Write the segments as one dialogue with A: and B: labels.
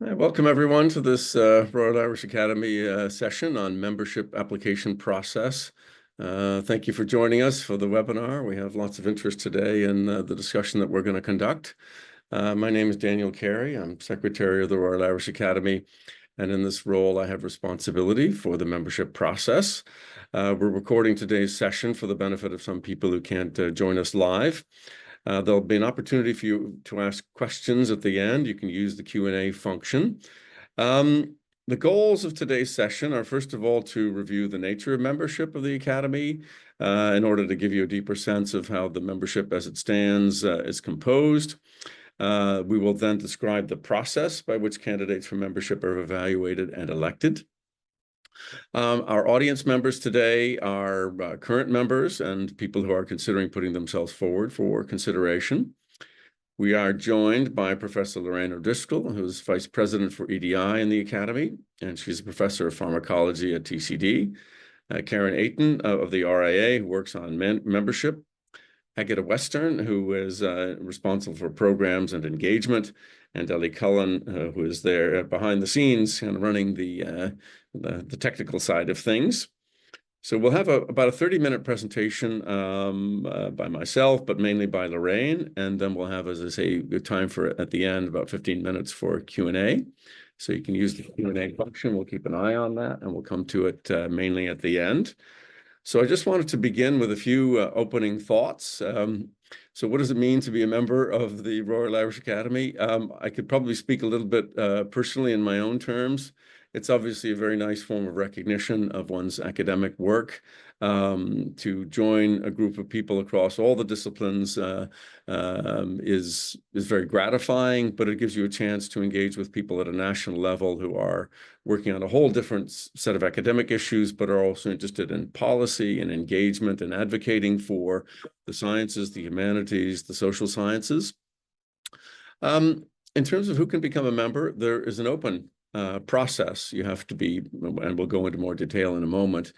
A: Welcome everyone to this Royal Irish Academy session on membership application process. Thank you for joining us for the webinar. We have lots of interest today in the discussion that we're going to conduct. My name is Daniel Carey. I'm Secretary of the Royal Irish Academy, and in this role I have responsibility for the membership process. We're recording today's session for the benefit of some people who can't join us live. There'll be an opportunity for you to ask questions at the end. You can use the Q&A function. The goals of today's session are, first of all, to review the nature of membership of the Academy in order to give you a deeper sense of how the membership as it stands is composed. We will then describe the process by which candidates for membership are evaluated and elected. Our audience members today are current members and people who are considering putting themselves forward for consideration. We are joined by Professor Lorraine O'Driscoll, who is Vice President for EDI in the Academy, and she's a Professor of Pharmacology at TCD. Karen Ayton of the RIA, who works on membership. Agata Western, who is responsible for programs and engagement, and Ellie Cullen, who is there behind the scenes and running the technical side of things. So we'll have about a 30-minute presentation by myself, but mainly by Lorraine, and then we'll have, as I say, good time for at the end, about 15 minutes for Q&A. So you can use the Q&A function. We'll keep an eye on that, and we'll come to it mainly at the end. So I just wanted to begin with a few opening thoughts. So what does it mean to be a member of the Royal Irish Academy? I could probably speak a little bit personally in my own terms. It's obviously a very nice form of recognition of one's academic work. To join a group of people across all the disciplines is very gratifying, but it gives you a chance to engage with people at a national level who are working on a whole different set of academic issues, but are also interested in policy and engagement and advocating for the sciences, the humanities, the social sciences. In terms of who can become a member, there is an open process. You have to be, and we'll go into more detail in a moment,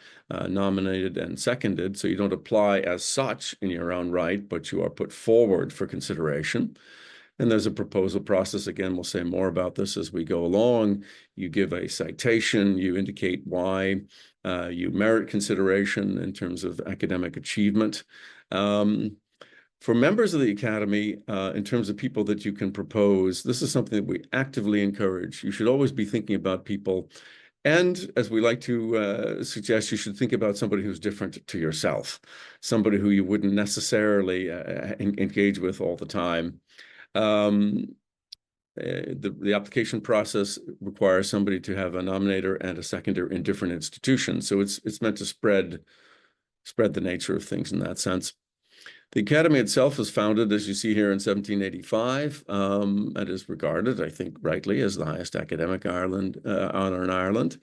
A: nominated and seconded. So you don't apply as such in your own right, but you are put forward for consideration. And there's a proposal process. Again, we'll say more about this as we go along. You give a citation, you indicate why you merit consideration in terms of academic achievement. For members of the Academy, in terms of people that you can propose, this is something that we actively encourage. You should always be thinking about people. And as we like to suggest, you should think about somebody who's different to yourself, somebody who you wouldn't necessarily engage with all the time. The application process requires somebody to have a nominator and a seconder in different institutions. So it's meant to spread the nature of things in that sense. The Academy itself was founded, as you see here, in 1785, and is regarded, I think, rightly, as the highest academic honor in Ireland.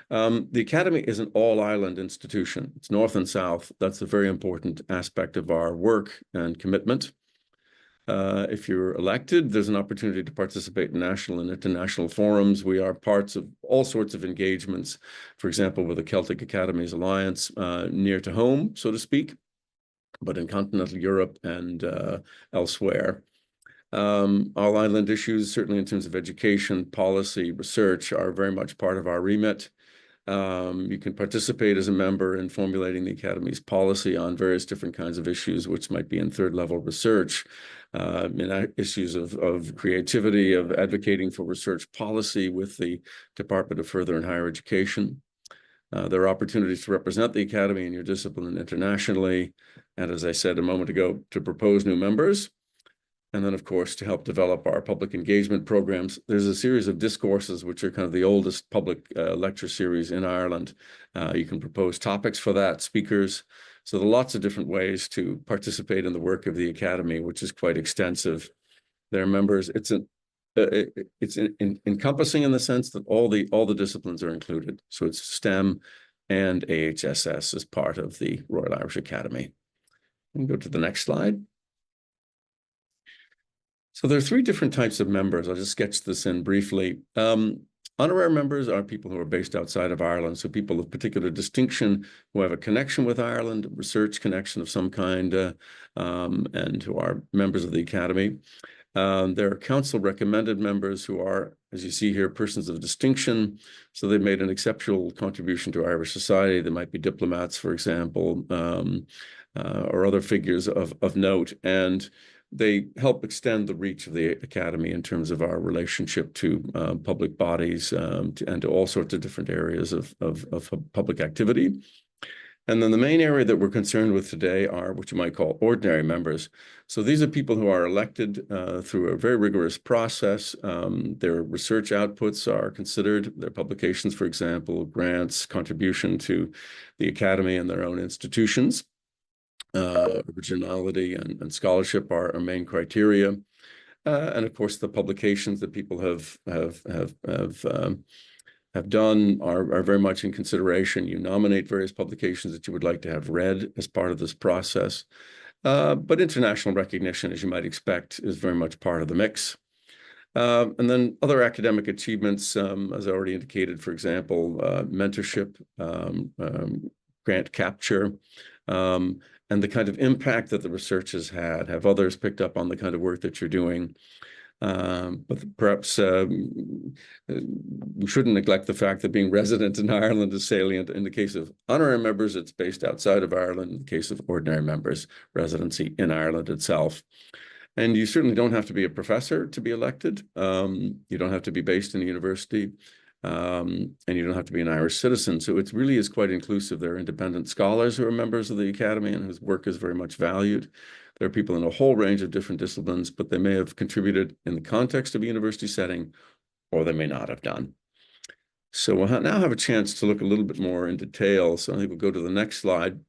A: The Academy is an all-Ireland institution. It's North and South. That's a very important aspect of our work and commitment. If you're elected, there's an opportunity to participate in national and international forums. We are parts of all sorts of engagements, for example, with the Celtic Academies Alliance, near to home, so to speak, but in continental Europe and elsewhere. All island issues, certainly in terms of education, policy, research, are very much part of our remit. You can participate as a member in formulating the Academy's policy on various different kinds of issues, which might be in third-level research, in issues of creativity, of advocating for research policy with the Department of Further and Higher Education. There are opportunities to represent the Academy in your discipline internationally, and as I said a moment ago, to propose new members, and then, of course, to help develop our public engagement programs. There's a series of discourses, which are kind of the oldest public lecture series in Ireland. You can propose topics for that, speakers. So there are lots of different ways to participate in the work of the Academy, which is quite extensive. There are members. It's encompassing in the sense that all the disciplines are included. So it's STEM and AHSS as part of the Royal Irish Academy. And go to the next slide. So there are three different types of members. I'll just sketch this in briefly. Honorary members are people who are based outside of Ireland, so people of particular distinction who have a connection with Ireland, a research connection of some kind, and who are members of the Academy. There are council recommended members who are, as you see here, persons of distinction. So they've made an exceptional contribution to Irish society. They might be diplomats, for example, or other figures of note. And they help extend the reach of the Academy in terms of our relationship to public bodies and to all sorts of different areas of public activity. And then the main area that we're concerned with today are what you might call ordinary members. So these are people who are elected through a very rigorous process. Their research outputs are considered, their publications, for example, grants, contribution to the Academy and their own institutions. Originality and scholarship are our main criteria. And of course, the publications that people have done are very much in consideration. You nominate various publications that you would like to have read as part of this process. But international recognition, as you might expect, is very much part of the mix. And then other academic achievements, as I already indicated, for example, mentorship, grant capture, and the kind of impact that the research has had. Have others picked up on the kind of work that you're doing? But perhaps we shouldn't neglect the fact that being resident in Ireland is salient. In the case of honorary members, it's based outside of Ireland. In the case of ordinary members, residency in Ireland itself. And you certainly don't have to be a professor to be elected. You don't have to be based in a university. And you don't have to be an Irish citizen. So it really is quite inclusive. There are independent scholars who are members of the Academy and whose work is very much valued. There are people in a whole range of different disciplines, but they may have contributed in the context of a university setting, or they may not have done. So we'll now have a chance to look a little bit more in detail. So I think we'll go to the next slide.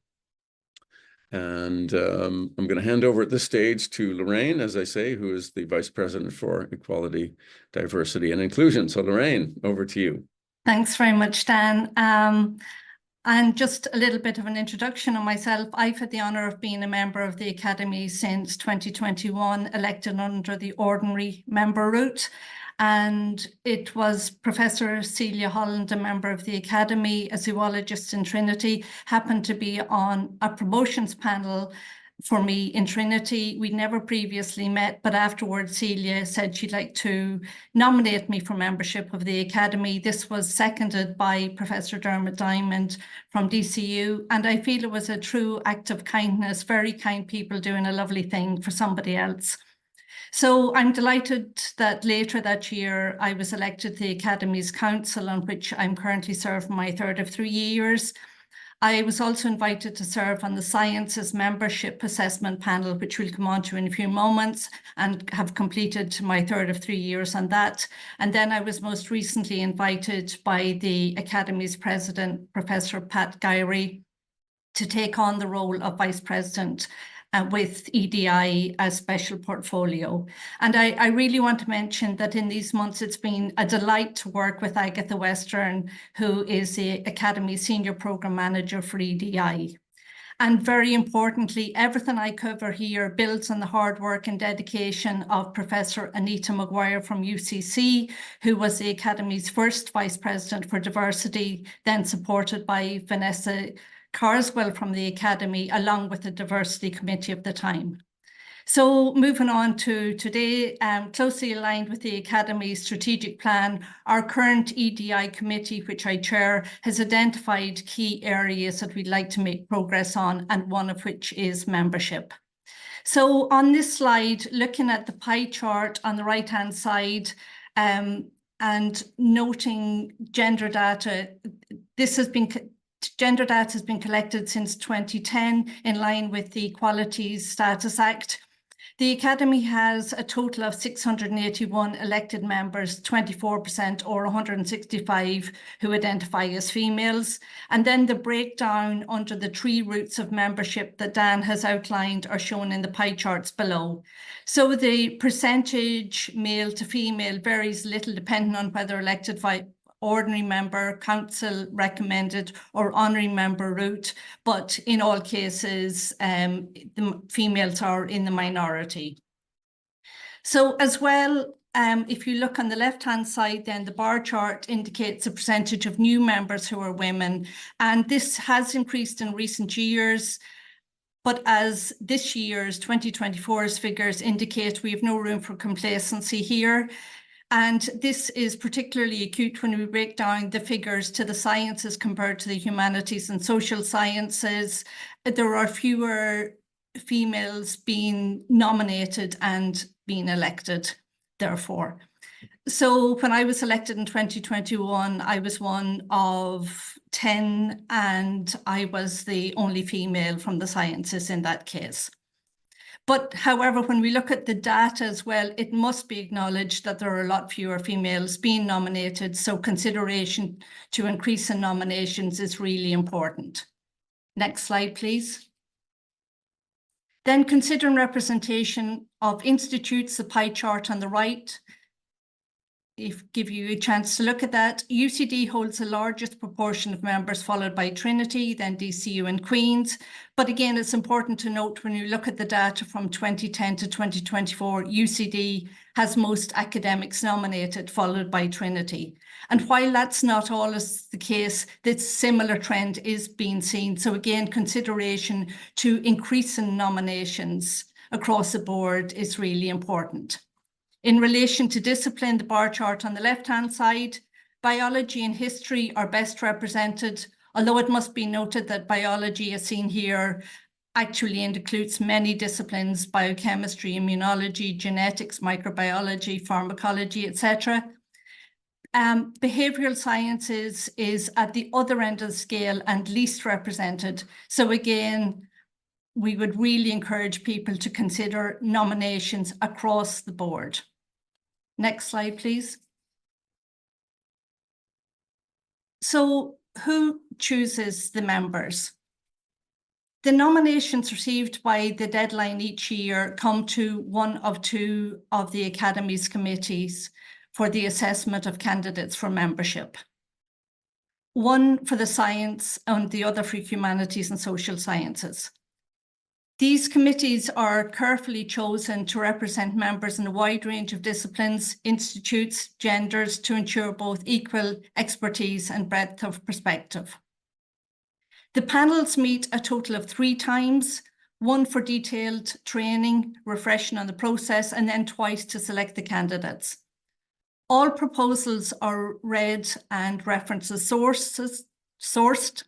A: And I'm going to hand over at this stage to Lorraine, as I say, who is the Vice President for Equality, Diversity, and Inclusion. So Lorraine, over to you.
B: Thanks very much, Dan. And just a little bit of an introduction on myself. I've had the honour of being a member of the Academy since 2021, elected under the ordinary member route. And it was Professor Celia Holland, a member of the Academy, a zoologist in Trinity, happened to be on a promotions panel for me in Trinity. We'd never previously met, but afterwards Celia said she'd like to nominate me for membership of the Academy. This was seconded by Professor Dermot Diamond from DCU, and I feel it was a true act of kindness, very kind people doing a lovely thing for somebody else. So I'm delighted that later that year I was elected to the Academy's Council, on which I'm currently serving my third of 3 years. I was also invited to serve on the Sciences Membership Assessment Panel, which we'll come on to in a few moments, and have completed my third of 3 years on that. And then I was most recently invited by the Academy's President, Professor Pat Carey, to take on the role of Vice President with EDI as special portfolio. And I really want to mention that in these months, it's been a delight to work with Agatha Western, who is the Academy Senior Programme Manager for EDI. And very importantly, everything I cover here builds on the hard work and dedication of Professor Anita Maguire from UCC, who was the Academy's first Vice President for Diversity, then supported by Vanessa Carswell from the Academy, along with the Diversity Committee of the time. So moving on to today, closely aligned with the Academy's strategic plan, our current EDI committee, which I chair, has identified key areas that we'd like to make progress on, and one of which is membership. So on this slide, looking at the pie chart on the right-hand side, and noting gender data, gender data has been collected since 2010 in line with the Equalities Status Act. The Academy has a total of 681 elected members, 24% or 165 who identify as females. And then the breakdown under the 3 routes of membership that Dan has outlined are shown in the pie charts below. So the percentage male to female varies little depending on whether elected by ordinary member, council recommended, or honorary member route, but in all cases, the females are in the minority. So as well, if you look on the left-hand side, then the bar chart indicates the percentage of new members who are women, and this has increased in recent years. But as this year's 2024's figures indicate, we have no room for complacency here. And this is particularly acute when we break down the figures to the sciences compared to the humanities and social sciences. There are fewer females being nominated and being elected, therefore. So when I was elected in 2021, I was one of 10, and I was the only female from the sciences in that case. But however, when we look at the data as well, it must be acknowledged that there are a lot fewer females being nominated. So consideration to increase in nominations is really important. Next slide, please. Then considering representation of institutes, the pie chart on the right, give you a chance to look at that. UCD holds the largest proportion of members, followed by Trinity, then DCU and Queen's. But again, it's important to note when you look at the data from 2010 to 2024, UCD has most academics nominated, followed by Trinity. And while that's not always the case, this similar trend is being seen. So again, consideration to increase in nominations across the board is really important. In relation to discipline, the bar chart on the left-hand side, biology and history are best represented, although it must be noted that biology, as seen here, actually includes many disciplines: biochemistry, immunology, genetics, microbiology, pharmacology, etc. Behavioral sciences is at the other end of the scale and least represented. So again, we would really encourage people to consider nominations across the board. Next slide, please. So who chooses the members? The nominations received by the deadline each year come to one of two of the Academy's committees for the assessment of candidates for membership. One for the science and the other for humanities and social sciences. These committees are carefully chosen to represent members in a wide range of disciplines, institutes, genders, to ensure both equal expertise and breadth of perspective. The panels meet a total of 3 times, one for detailed training, refreshing on the process, and then twice to select the candidates. All proposals are read and references sourced.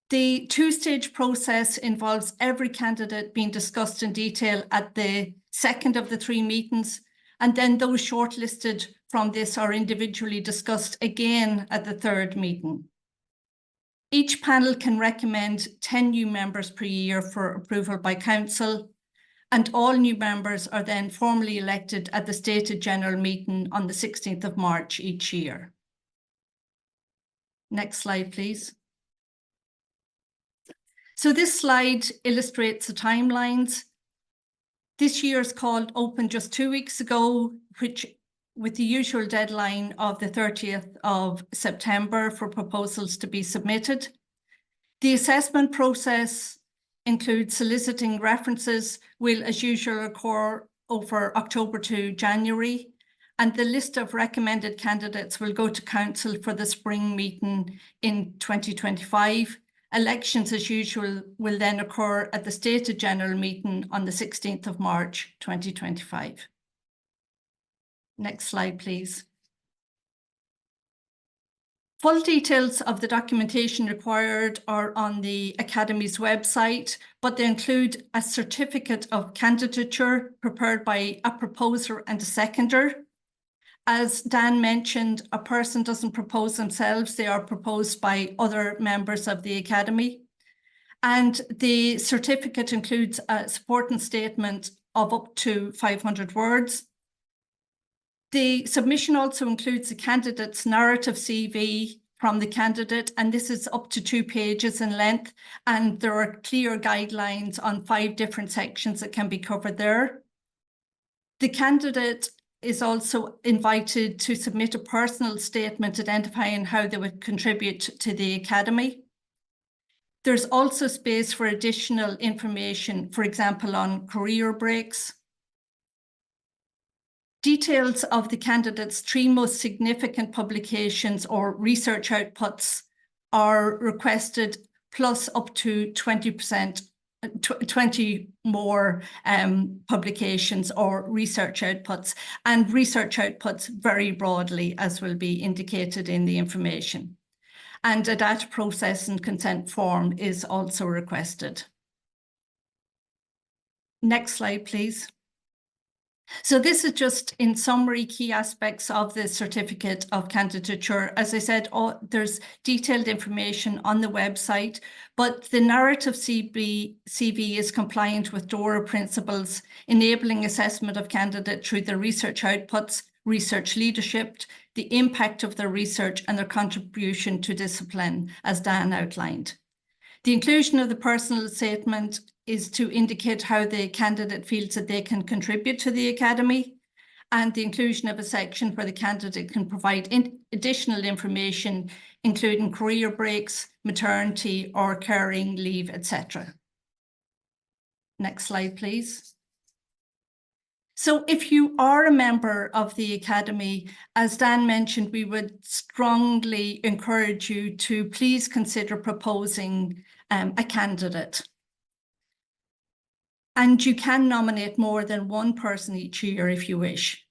B: The 2-stage process involves every candidate being discussed in detail at the second of the 3 meetings, and then those shortlisted from this are individually discussed again at the 3rd meeting. Each panel can recommend 10 new members per year for approval by council, and all new members are then formally elected at the stated general meeting on the 16th of March each year. Next slide, please. So this slide illustrates the timelines. This year's call opened just 2 weeks ago, which with the usual deadline of the 30th of September for proposals to be submitted. The assessment process includes soliciting references, will as usual occur over October to January, and the list of recommended candidates will go to council for the spring meeting in 2025. Elections, as usual, will then occur at the stated general meeting on the 16th of March, 2025. Next slide, please. Full details of the documentation required are on the Academy's website, but they include a certificate of candidature prepared by a proposer and a seconder. As Dan mentioned, a person doesn't propose themselves, they are proposed by other members of the Academy. And the certificate includes a supporting statement of up to 500 words. The submission also includes the candidate's narrative CV from the candidate, and this is up to 2 pages in length, and there are clear guidelines on 5 different sections that can be covered there. The candidate is also invited to submit a personal statement identifying how they would contribute to the Academy. There's also space for additional information, for example, on career breaks. Details of the candidate's 3 most significant publications or research outputs are requested, plus up to 20% 20 more publications or research outputs, and research outputs very broadly, as will be indicated in the information. And a data process and consent form is also requested. Next slide, please. So this is just, in summary, key aspects of the certificate of candidature. As I said, there's detailed information on the website, but the narrative CV is compliant with DORA principles, enabling assessment of candidate through their research outputs, research leadership, the impact of their research and their contribution to discipline, as Dan outlined. The inclusion of the personal statement is to indicate how the candidate feels that they can contribute to the Academy, and the inclusion of a section where the candidate can provide additional information, including career breaks, maternity or caring leave, etc. Next slide, please. So if you are a member of the Academy, as Dan mentioned, we would strongly encourage you to please consider proposing a candidate. And you can nominate more than one person each year if you wish.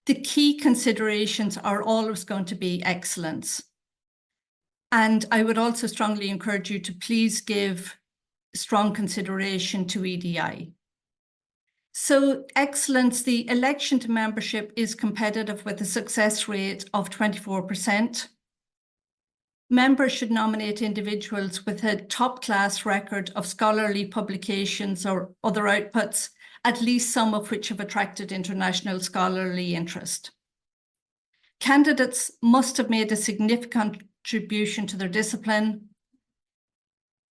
B: The key considerations are always going to be excellence. And I would also strongly encourage you to please give strong consideration to EDI. So excellence, the election to membership is competitive with a success rate of 24%. Members should nominate individuals with a top-class record of scholarly publications or other outputs, at least some of which have attracted international scholarly interest. Candidates must have made a significant contribution to their discipline,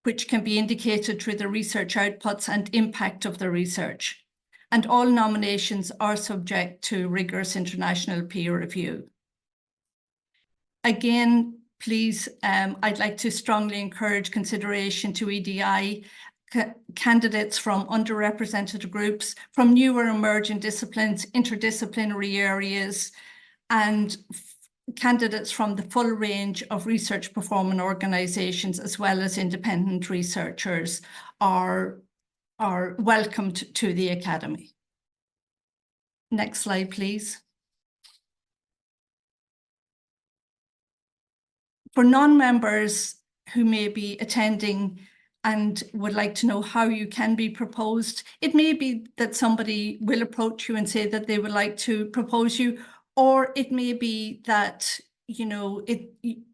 B: which can be indicated through the research outputs and impact of the research. And all nominations are subject to rigorous international peer review. Again, please, I'd like to strongly encourage consideration to EDI, candidates from underrepresented groups, from newer emerging disciplines, interdisciplinary areas, and candidates from the full range of research performing organisations, as well as independent researchers, are welcomed to the Academy. Next slide, please. For non-members who may be attending and would like to know how you can be proposed, it may be that somebody will approach you and say that they would like to propose you, or it may be that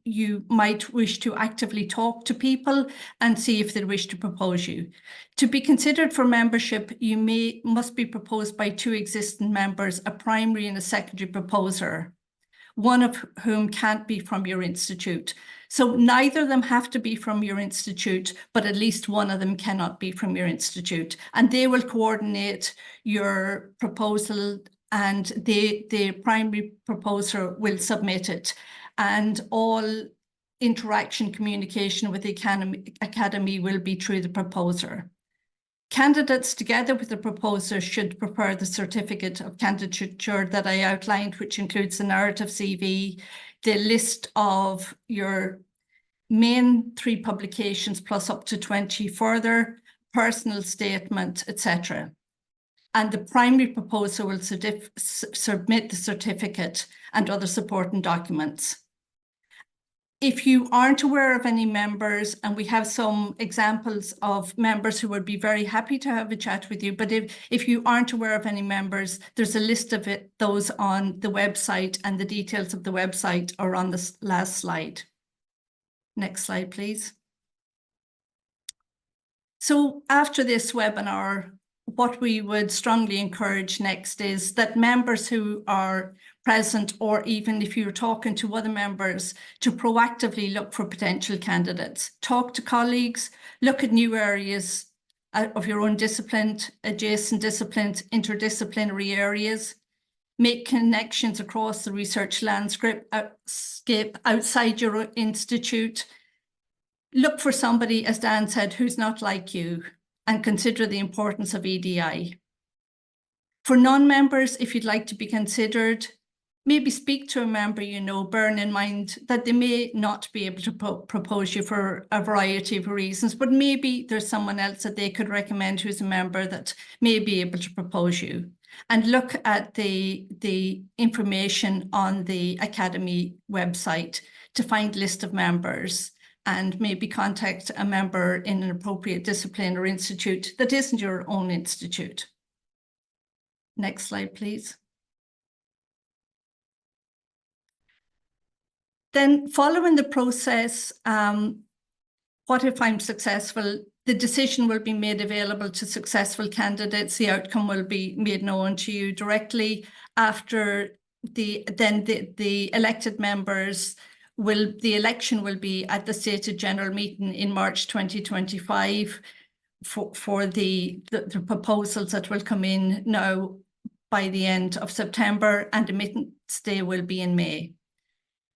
B: you might wish to actively talk to people and see if they wish to propose you. To be considered for membership, you must be proposed by two existing members, a primary and a secondary proposer, one of whom can't be from your institute. So neither of them have to be from your institute, but at least one of them cannot be from your institute. And they will coordinate your proposal, and the primary proposer will submit it. And all interaction, communication with the Academy will be through the proposer. Candidates, together with the proposer, should prepare the certificate of candidature that I outlined, which includes the narrative CV, the list of your main 3 publications plus up to 20 further, personal statement, etc. And the primary proposer will submit the certificate and other supporting documents. If you aren't aware of any members, and we have some examples of members who would be very happy to have a chat with you, but if you aren't aware of any members, there's a list of those on the website, and the details of the website are on this last slide. Next slide, please. So after this webinar, what we would strongly encourage next is that members who are present, or even if you're talking to other members, to proactively look for potential candidates. Talk to colleagues, look at new areas of your own discipline, adjacent disciplines, interdisciplinary areas, make connections across the research landscape outside your institute. Look for somebody, as Dan said, who's not like you, and consider the importance of EDI. For non-members, if you'd like to be considered, maybe speak to a member, bearing in mind that they may not be able to propose you for a variety of reasons, but maybe there's someone else that they could recommend who's a member that may be able to propose you. And look at the information on the Academy website to find list of members, and maybe contact a member in an appropriate discipline or institute that isn't your own institute. Next slide, please. Then following the process, what if I'm successful? The decision will be made available to successful candidates. The outcome will be made known to you directly. After the elected members the election will be at the stated general meeting in March 2025 for the proposals that will come in now by the end of September, and the admittance day will be in May.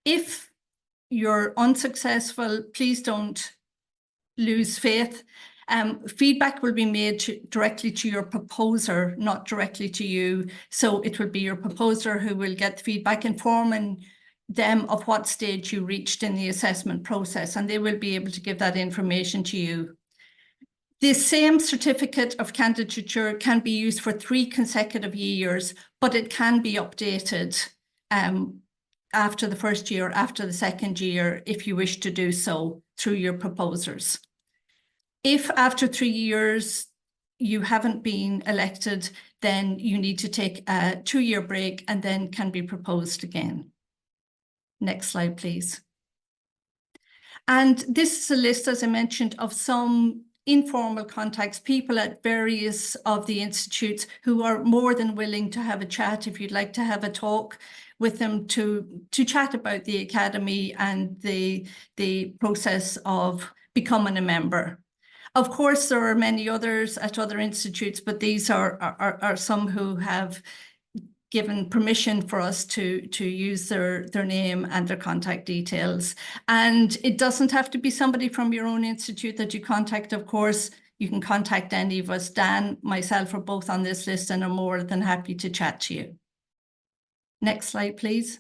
B: If you're unsuccessful, please don't lose faith. Feedback will be made directly to your proposer, not directly to you. So it will be your proposer who will get feedback, informing them of what stage you reached in the assessment process, and they will be able to give that information to you. The same certificate of candidature can be used for 3 consecutive years, but it can be updated after the first year, after the second year, if you wish to do so through your proposers. If after 3 years you haven't been elected, then you need to take a 2-year break and then can be proposed again. Next slide, please. And this is a list, as I mentioned, of some informal contacts, people at various of the institutes who are more than willing to have a chat if you'd like to have a talk with them to chat about the Academy and the process of becoming a member. Of course, there are many others at other institutes, but these are some who have given permission for us to use their name and their contact details. And it doesn't have to be somebody from your own institute that you contact, of course. You can contact any of us. Dan, myself are both on this list and are more than happy to chat to you. Next slide, please.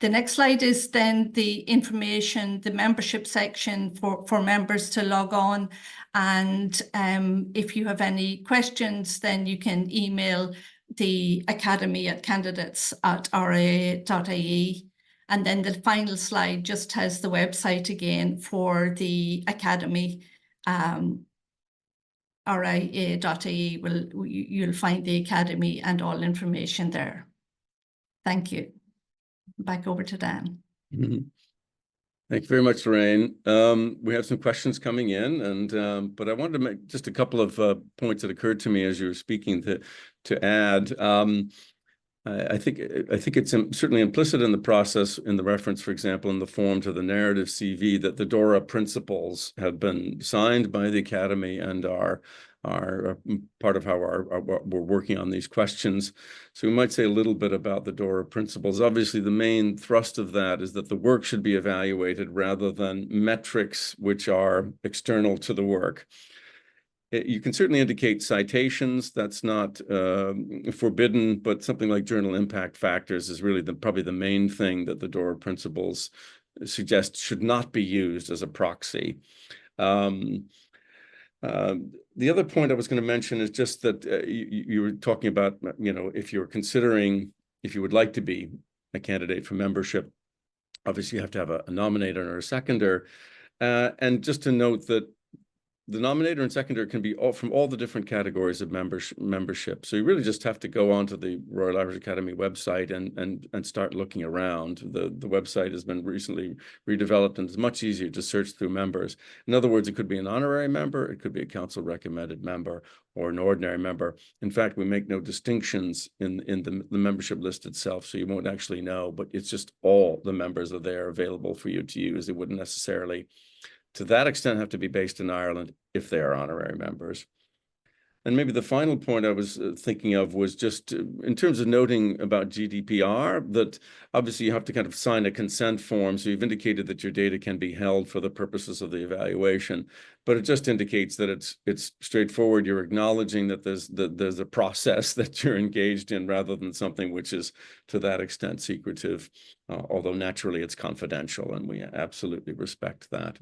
B: The next slide is then the information, the membership section for members to log on. And if you have any questions, then you can email the Academy at candidates@raa.ie. And then the final slide just has the website again for the Academy. raa.ie, you'll find the Academy and all information there. Thank you. Back over to Dan.
A: Mm-hmm. Thank you very much, Lorraine. We have some questions coming in, and but I wanted to make just a couple of points that occurred to me as you were speaking to add. I think it's certainly implicit in the process, in the reference, for example, in the form to the narrative CV, that the DORA principles have been signed by the Academy and are part of how we're working on these questions. So we might say a little bit about the DORA principles. Obviously, the main thrust of that is that the work should be evaluated rather than metrics which are external to the work. You can certainly indicate citations. That's not forbidden, but something like journal impact factors is really probably the main thing that the DORA principles suggest should not be used as a proxy. The other point I was going to mention is just that you were talking about, if you're considering, if you would like to be a candidate for membership, obviously you have to have a nominator or a seconder. And just to note that the nominator and seconder can be from all the different categories of membership. So you really just have to go onto the Royal Irish Academy website and start looking around. The website has been recently redeveloped and it's much easier to search through members. In other words, it could be an honorary member, it could be a council recommended member, or an ordinary member. In fact, we make no distinctions in the membership list itself, so you won't actually know, but it's just all the members are there available for you to use. It wouldn't necessarily, to that extent, have to be based in Ireland if they are honorary members. And maybe the final point I was thinking of was just in terms of noting about GDPR, that obviously you have to kind of sign a consent form. So you've indicated that your data can be held for the purposes of the evaluation, but it just indicates that it's straightforward. You're acknowledging that there's a process that you're engaged in, rather than something which is to that extent secretive, although naturally it's confidential, and we absolutely respect that.